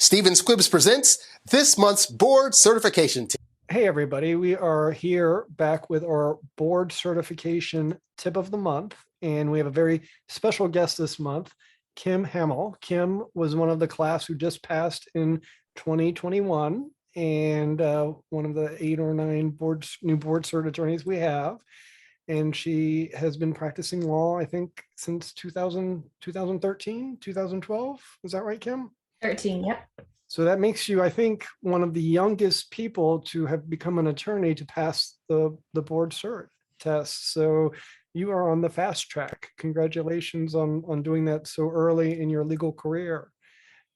Stephen Squibbs presents this month's board certification tip. Hey everybody, we are here back with our board certification tip of the month, and we have a very special guest this month, Kim Hammill. Kim was one of the class who just passed in 2021 and one of the 8 or 9 new board cert attorneys we have. And she has been practicing law, I think, since 2013, 2012. Is that right, Kim? 13, yep. So that makes you, I think, one of the youngest people to have become an attorney to pass the board cert test. So you are on the fast track. Congratulations on doing that so early in your legal career.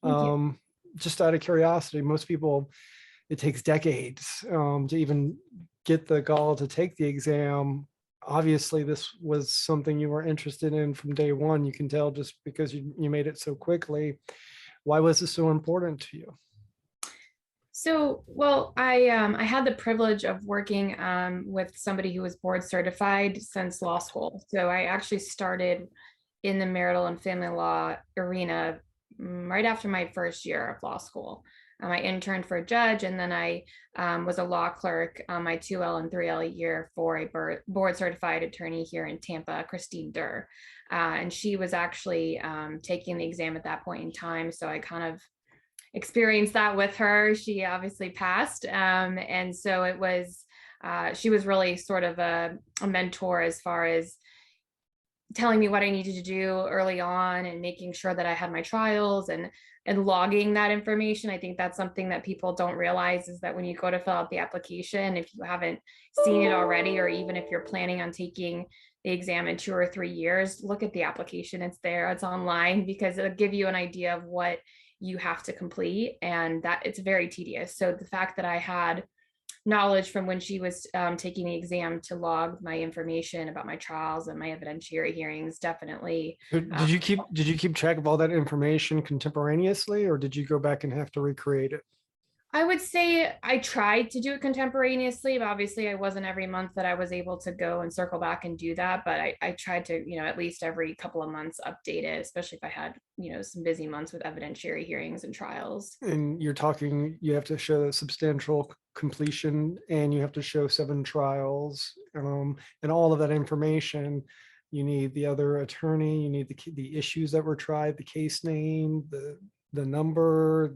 Thank you. Just out of curiosity, most people, it takes decades to even get the gall to take the exam. Obviously, this was something you were interested in from day one. You can tell just because you made it so quickly. Why was this so important to you? So, well, I had the privilege of working with somebody who was board certified since law school. So I actually started in the marital and family law arena right after my first year of law school. I interned for a judge, and then I was a law clerk on my 2L and 3L year for a board certified attorney here in Tampa, Christine Durr. And she was actually taking the exam at that point in time. So I kind of experienced that with her. She obviously passed. And so it was, she was really sort of a mentor as far as telling me what I needed to do early on and making sure that I had my trials and logging that information. I think that's something that people don't realize, is that when you go to fill out the application, if you haven't seen it already, or even if you're planning on taking the exam in 2 or 3 years, look at the application. It's there, it's online, because it'll give you an idea of what you have to complete, and that it's very tedious. So the fact that I had knowledge from when she was taking the exam to log my information about my trials and my evidentiary hearings definitely. Did you keep track of all that information contemporaneously, or did you go back and have to recreate it? I would say I tried to do it contemporaneously, but obviously I wasn't every month that I was able to go and circle back and do that. But I tried to, at least every couple of months update it, especially if I had, some busy months with evidentiary hearings and trials. And you're talking, you have to show substantial completion, and you have to show 7 trials, and all of that information. You need the other attorney, you need the issues that were tried, the case name, the number,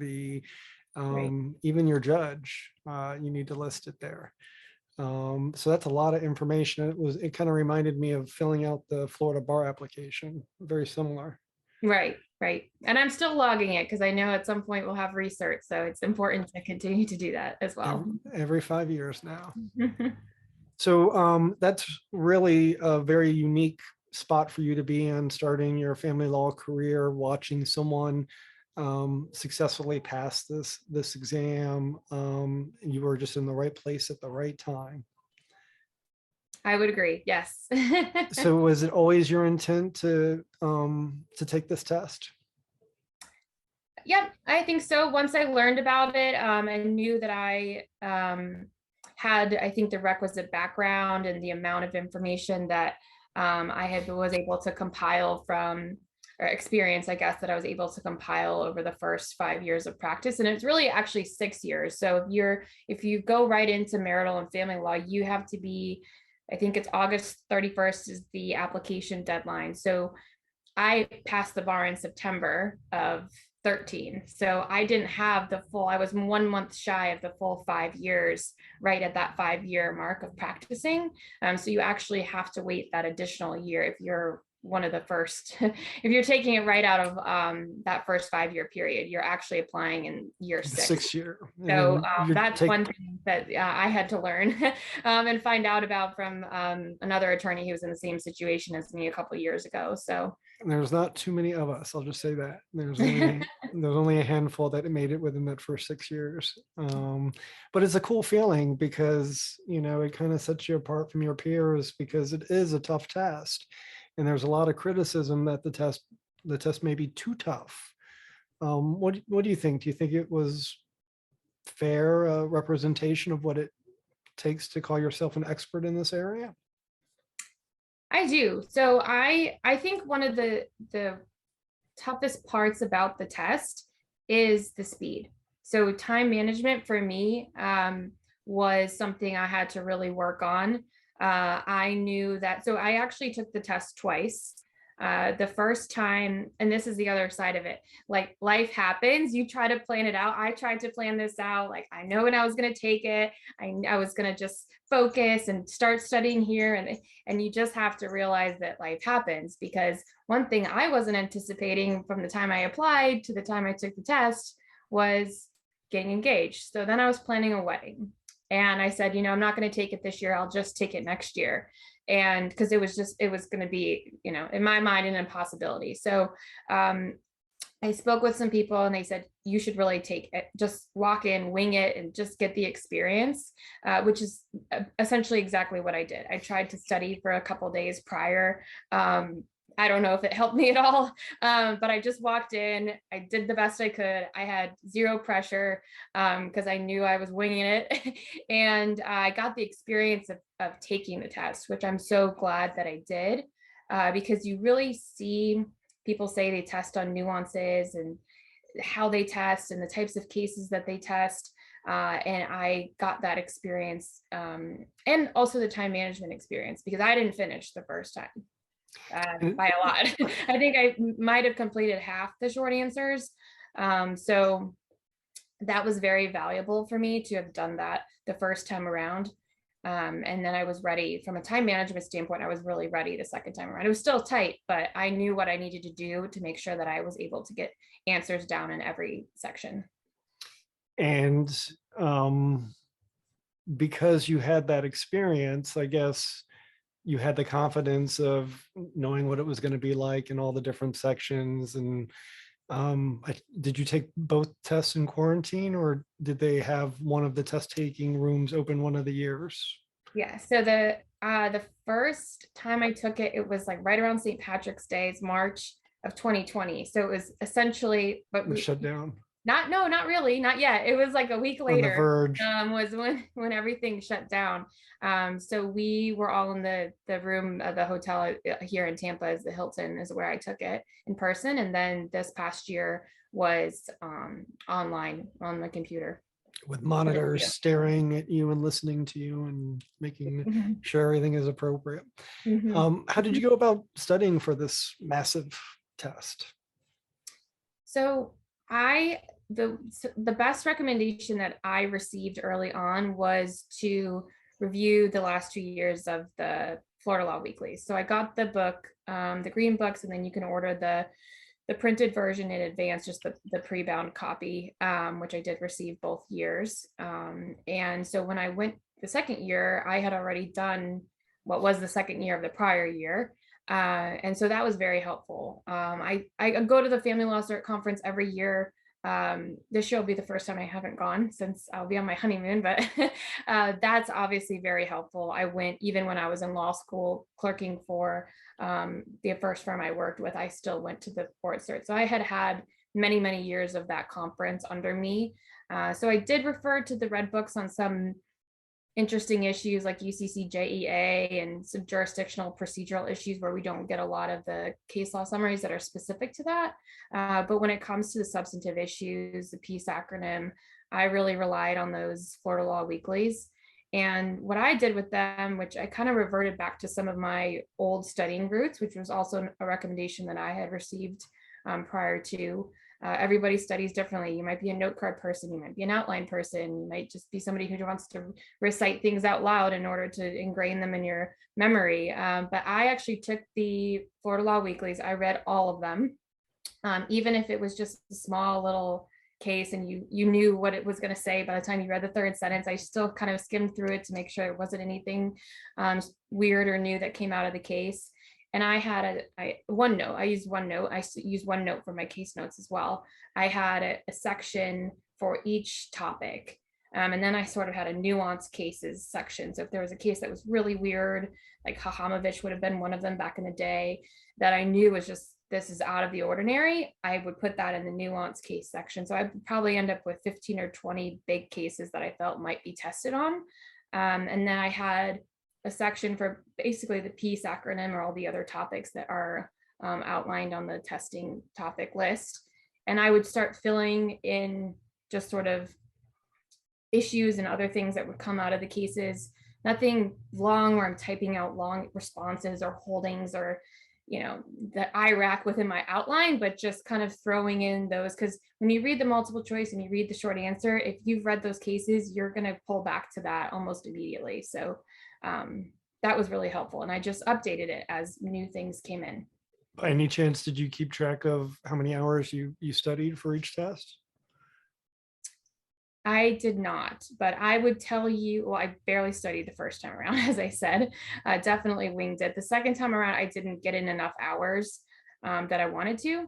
Right. even your judge, you need to list it there. So that's a lot of information. It kind of reminded me of filling out the Florida bar application, very similar. Right. And I'm still logging it because I know at some point we'll have research. So it's important to continue to do that as well. Every 5 years now. So that's really a very unique spot for you to be in, starting your family law career, watching someone successfully pass this exam. You were just in the right place at the right time. I would agree. Yes. So was it always your intent to take this test? Yep, I think so. Once I learned about it and knew that I had, I think, the requisite background and the amount of information that was able to compile from, or experience, I guess, that I was able to compile over the first 5 years of practice. And it's really actually 6 years. So if you go right into marital and family law, you have to be, I think it's August 31st is the application deadline. So I passed the bar in September of 13. So I didn't have I was 1 month shy of the full 5 years, right at that 5-year mark of practicing. So you actually have to wait that additional year if you're one of the first. If you're taking it right out of that first 5-year period, you're actually applying in year 6. 6 year. So that's one thing that I had to learn and find out about from another attorney who was in the same situation as me a couple of years ago. So there's not too many of us, I'll just say that. There's only a handful that made it within that first 6 years. But it's a cool feeling because it kind of sets you apart from your peers, because it is a tough test. And there's a lot of criticism that the test may be too tough. What do you think? Do you think it was fair representation of what it takes to call yourself an expert in this area? I do. So I think one of the toughest parts about the test is the speed. So time management for me was something I had to really work on. I knew that, so I actually took the test twice. The first time, and this is the other side of it, like life happens, you try to plan it out. I tried to plan this out. Like I know when I was going to take it, I was going to just focus and start studying here. And you just have to realize that life happens, because one thing I wasn't anticipating from the time I applied to the time I took the test was getting engaged. So then I was planning a wedding. And I said, I'm not going to take it this year. I'll just take it next year. And because it was going to be, in my mind, an impossibility. So I spoke with some people and they said, you should really take it, just walk in, wing it, and just get the experience, which is essentially exactly what I did. I tried to study for a couple of days prior. I don't know if it helped me at all, but I just walked in, I did the best I could. I had zero pressure because I knew I was winging it. And I got the experience of taking the test, which I'm so glad that I did, because you really see people say they test on nuances and how they test and the types of cases that they test. And I got that experience and also the time management experience, because I didn't finish the first time. By a lot. I think I might have completed half the short answers. So that was very valuable for me to have done that the first time around. And then I was ready from a time management standpoint. I was really ready the second time around. It was still tight, but I knew what I needed to do to make sure that I was able to get answers down in every section. And because you had that experience, I guess you had the confidence of knowing what it was going to be like in all the different sections. And did you take both tests in quarantine, or did they have one of the test taking rooms open one of the years? Yeah, so the first time I took it, it was like right around St. Patrick's Day, it's March of 2020. So it was essentially, but We shut down. Not really, not yet. It was like a week later. On the verge. Was when everything shut down. So we were all in the room of the hotel here in Tampa, is the Hilton, is where I took it in person, and then this past year was online on the computer With monitors staring at you and listening to you and making sure everything is appropriate. How did you go about studying for this massive test? So the best recommendation that I received early on was to review the last 2 years of the Florida Law Weeklies. So I got the book, the green books, and then you can order the printed version in advance, just the pre-bound copy, which I did receive both years. And so when I went the second year, I had already done what was the second year of the prior year. And so that was very helpful. I go to the Family Law Cert conference every year. This year will be the first time I haven't gone since I'll be on my honeymoon, but that's obviously very helpful. I went even when I was in law school clerking for the first firm I worked with. I still went to the board cert. So I had many years of that conference under me. So I did refer to the red books on some interesting issues like UCC-JEA and some jurisdictional procedural issues where we don't get a lot of the case law summaries that are specific to that. But when it comes to the substantive issues, the PEACE acronym, I really relied on those Florida Law Weeklies. And what I did with them, which I kind of reverted back to some of my old studying roots, which was also a recommendation that I had received prior to. Everybody studies differently. You might be a note card person, you might be an outline person, you might just be somebody who wants to recite things out loud in order to ingrain them in your memory. But I actually took the Florida Law Weeklies. I read all of them, even if it was just a small little case and you knew what it was going to say by the time you read the third sentence. I still kind of skimmed through it to make sure it wasn't anything weird or new that came out of the case. And I had OneNote. I used OneNote. I used OneNote for my case notes as well. I had a section for each topic. And then I sort of had a nuanced cases section. So if there was a case that was really weird, like Hahamovich would have been one of them back in the day, that I knew was just, this is out of the ordinary, I would put that in the nuanced case section. So I'd probably end up with 15 or 20 big cases that I felt might be tested on. And then I had a section for basically the PEACE acronym or all the other topics that are outlined on the testing topic list. And I would start filling in just sort of issues and other things that would come out of the cases. Nothing long where I'm typing out long responses or holdings or, the IRAC within my outline, but just kind of throwing in those, because when you read the multiple choice and you read the short answer, if you've read those cases, you're going to pull back to that almost immediately. So that was really helpful. And I just updated it as new things came in. By any chance, did you keep track of how many hours you studied for each test? I did not, but I would tell you, well, I barely studied the first time around, as I said, definitely winged it. The second time around, I didn't get in enough hours that I wanted to,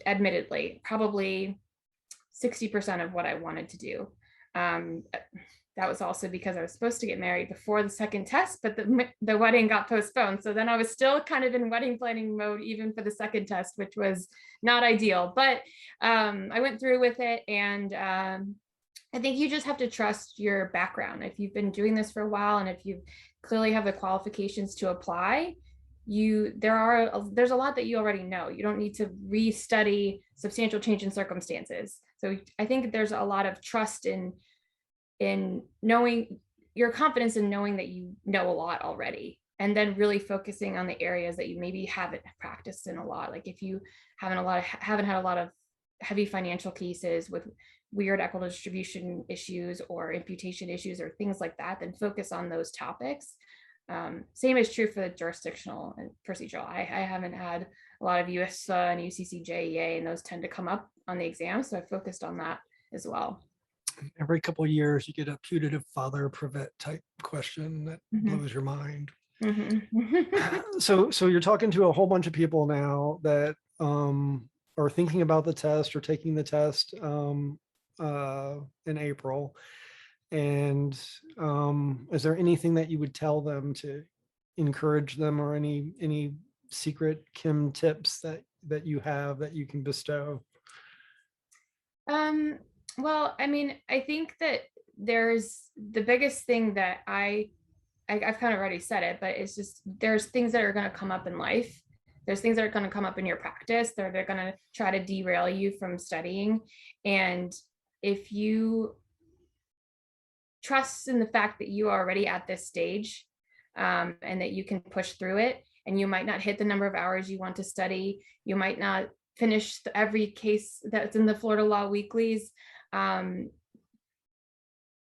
admittedly, probably 60% of what I wanted to do. That was also because I was supposed to get married before the second test, but the wedding got postponed. So then I was still kind of in wedding planning mode, even for the second test, which was not ideal, but I went through with it. And I think you just have to trust your background. If you've been doing this for a while, and if you clearly have the qualifications to apply, there's a lot that you already know. You don't need to restudy substantial change in circumstances. So I think there's a lot of trust in knowing your confidence in knowing that you know a lot already, and then really focusing on the areas that you maybe haven't practiced in a lot. Like if you haven't had a lot of heavy financial cases with weird equitable distribution issues or imputation issues or things like that, then focus on those topics. Same is true for the jurisdictional and procedural. I haven't had a lot of US and UCCJEA, and those tend to come up on the exam. So I focused on that as well. Every couple of years, you get a putative father privet type question that blows your mind. So you're talking to a whole bunch of people now that are thinking about the test or taking the test in April. And is there anything that you would tell them to encourage them, or any secret Kim tips that you have that you can bestow? Well, I mean, I think that there's the biggest thing that I've kind of already said it, but it's just, there's things that are going to come up in life. There's things that are going to come up in your practice. They're going to try to derail you from studying. And if you trust in the fact that you are already at this stage, and that you can push through it, and you might not hit the number of hours you want to study, you might not finish every case that's in the Florida Law Weeklies,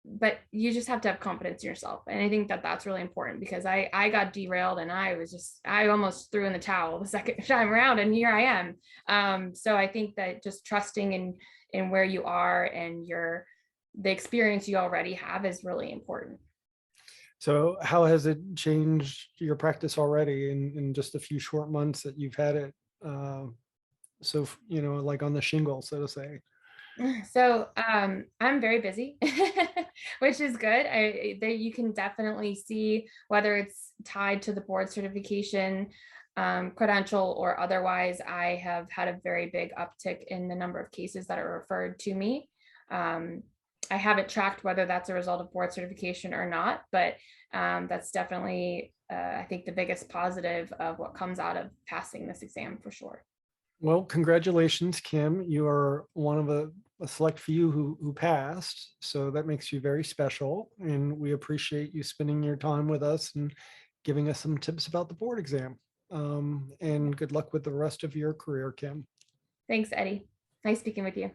but you just have to have confidence in yourself. And I think that that's really important, because I got derailed, and I almost threw in the towel the second time around, and here I am. So I think that just trusting in where you are and the experience you already have is really important. So how has it changed your practice already in just a few short months that you've had it? So, like on the shingle, so to say. So I'm very busy, which is good. You can definitely see whether it's tied to the board certification, credential, or otherwise. I have had a very big uptick in the number of cases that are referred to me. I haven't tracked whether that's a result of board certification or not, but that's definitely, I think, the biggest positive of what comes out of passing this exam, for sure. Well, congratulations, Kim. You are one of a select few who passed. So that makes you very special. And we appreciate you spending your time with us and giving us some tips about the board exam. And good luck with the rest of your career, Kim. Thanks, Eddie. Nice speaking with you.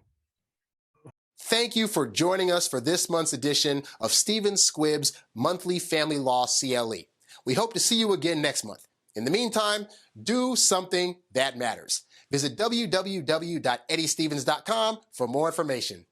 Thank you for joining us for this month's edition of Stephen Squibb's Monthly Family Law CLE. We hope to see you again next month. In the meantime, do something that matters. Visit www.eddiestevens.com for more information.